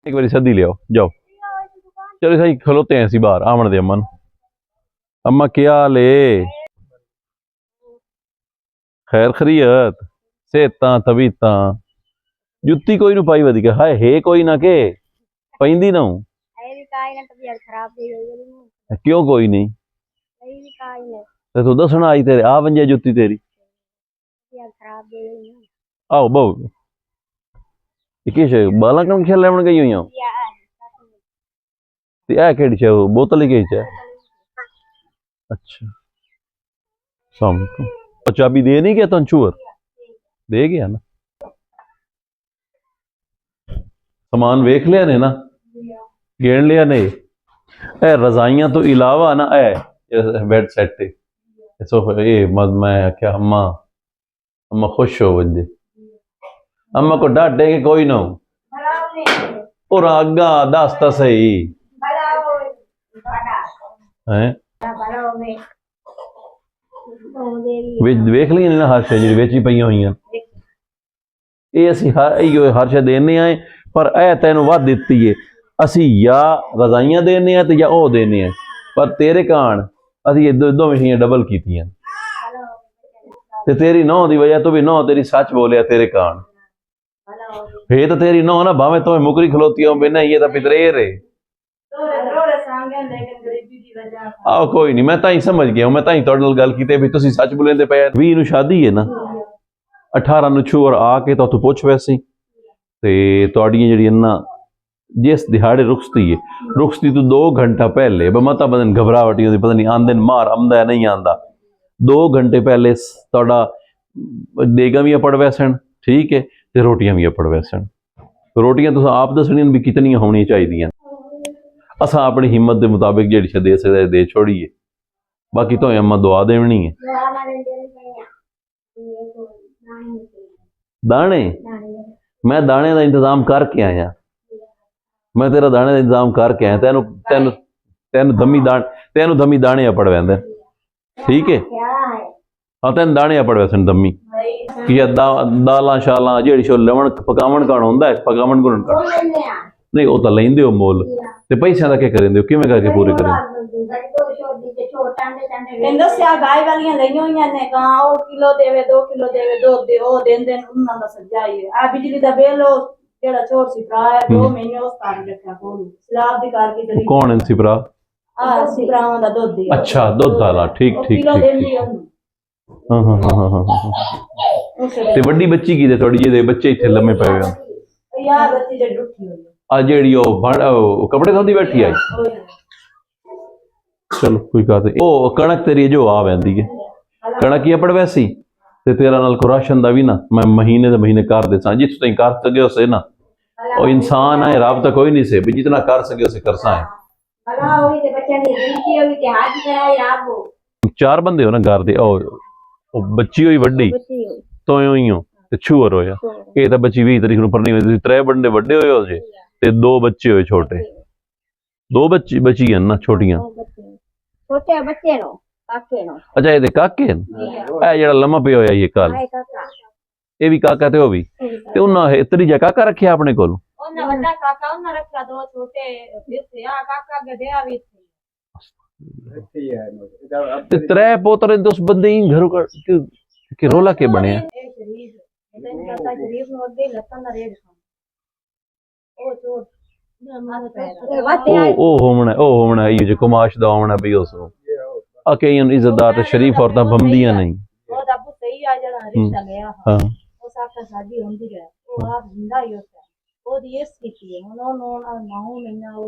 एक बारी सदी ले आओ, जाओ। चलो सही खलोते हैं इसी बार आमन दे अम्मा अम्मा क्या हाल है? खैर खरीयत सेहतां तबीयतां जुत्ती कोई नू पाई वधिक हाय है कोई ना के पैंदी ना क्यों कोई नहीं तू दसना आई तेरे आ वंजे जुत्ती तेरी आओ बहु किश बाला कम खेल लेवन गई हुई ए केड़ी छे बोतल ही गई छे। अच्छा और चाबी दे नहीं गया तुम चूर दे गया ना सामान वेख लिया ने ना गेण लिया ने ए रजाइयां तो इलावा ना ए बेड सेट सोफा ये मैं क्या अम्मा अम्मा खुश हो वजे अम्मा को डांटे के कोई ना और आगा दस तो सही है वेख ली ना हर शे जी वेची पई हुई ये असी हर शे देने आए पर ए तेन वध दिती है असी या रजाइयां देने या ओ देने पर तेरे कान असी दो मशीन डबल की तेरी नौ की वजह तो भी नौ तेरी सच बोलिया तेरे कान हे तो तेरी नौ ना भावे तुम्हें मुकरी खलोती हो बिना ये तो पितरेर है आओ कोई नहीं मैं ताई समझ गया मैं ताई तुहाडे नाल गल कीती भी तुसीं सच बोलेंदे पे 20 नूं शादी है ना 18 नूं छोर आके तो तू पुछ वैसी ते तुहाडियां जिहड़ियां ना जिस दिहाड़े रुखसती तू 2 घंटा पहले मता बदन घबराहट होती पता नहीं आंदे मार आंदा नहीं आंदा 2 घंटे पहले तुहाडा देगा भी अपड़ वैसन ठीक है ते रोटियां भी अपड़ वैसन रोटियां तुस आप दसनियां भी कितनी होनी चाहिए असा अपनी हिम्मत के मुताबिक जी दे सकते दे छोड़िए बाकी तो अम्मा दुआ देनी है। दाने मैं दाने का इंतजाम करके आया मैं तेरा दाने का इंतजाम करके आया तेन तेन तेन दमी दाने अपड़ वैंदे ठीक है हाँ तेन दाने अपड़ वैसन दमी कि दालां शालां जेड़ी शो लवण पकावन कौन होंदा पकावन कौन नहीं वो तो लेंदे हो मोल ते पैसे का क्या करेंदे किवें करके पूरे करें गाय वालियां लईयां होईयां ने कहां ओ किलो देवे 2 किलो देवे दूध दे ओ देंदे उन्हां दा सजाई आ बिजली दा बिल ओ जेड़ा छोर सिपरा है 2 महीने उस तार रखा कोल स्लैब दी करके कौन है सिपरा आ सिपरावां दा दूध दी अच्छा दूध वाला ठीक ठीक किलो देंदी हां हां हां हां ते बड़ी बच्ची की दे थोड़ी जे बच्चे इथे लम्मे पए हुए यार बच्ची जे उठी हुई आ जेड़ी ओ कपड़े धोंदी बैठी आई चलो कोई बात नहीं ओ कणक तेरी जो आ वैंदी है कणक ही अपड़ वैसी ते तेरा नाल को राशन दा भी ना मैं महीने दे महीने कर देसा जिस ताईं कर सके से ना ओ इंसान है रब तो कोई नहीं से भी जितना कर सके उसे करसा है 4 बंदे हो ना घर दे ओ बच्ची हुई वड्डी तो ही हो ते छुअर होया ये तो बच्ची 20 तारीख नूं पढ़नी होई 3 बंदे वड्डे होए हो जे ते 2 बच्चे हुए छोटे 2 बच्ची बची हैं ना छोटियां छोटे बच्चे नो काके नो अच्छा ये काके ए जेड़ा लम्मा पे होया ये कल ये भी काका ते ओ भी ते उन्हां इतनी जगह काका रखिया अपने कोल ओना बड़ा काका ओना रखिया 2 छोटे थे आ काका गधे आ भी थे ते 3 पोतरे दोस बंदे ही घर के रोला के बने हैं ओ होमना ये जो कुमाश दा होमना भी उसो अके इन इज्जतदार शरीफ औरतां बमदियां नहीं ओ अबू सही आ जड़ा रिश्ता गया हां ओ साका शादी होंदी है ओ आप जिंदा ही होता है ओ ये स्थिति है नो नो ना महीना वो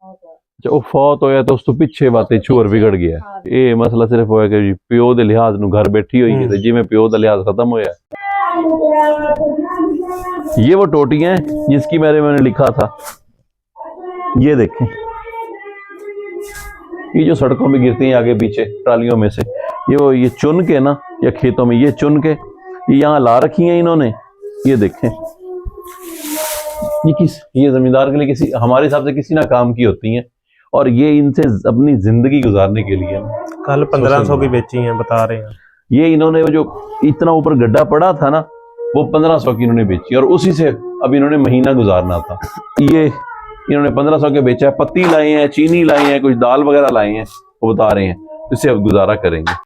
अच्छा वो फौत होया तो उस तो पीछे बातें छुअर बिगड़ गया ये मसला सिर्फ होया कि प्यो दे लिहाज नूं घर बैठी हुई है जिवें प्यो दा लिहाज खत्म होया ये वो टोटियां हैं जिसकी मैंने लिखा था ये देखें ये जो सड़कों में गिरती हैं आगे पीछे ट्रालियों में से ये चुन के ना या खेतों में ये चुन के यहाँ ला रखी हैं इन्होंने ये देखें ये जमींदार के लिए किसी हमारे हिसाब से किसी ना काम की होती हैं और ये इनसे अपनी जिंदगी गुजारने के लिए कल 1500 की बेची हैं बता रहे हैं ये इन्होंने जो इतना ऊपर गड्ढा पड़ा था ना वो 1500 की इन्होंने बेची और उसी से अब इन्होंने महीना गुजारना था। ये इन्होंने 1500 के बेचा है। पत्ती लाए हैं, चीनी लाए हैं, कुछ दाल वगैरह लाए हैं, वो बता रहे हैं इससे अब गुजारा करेंगे।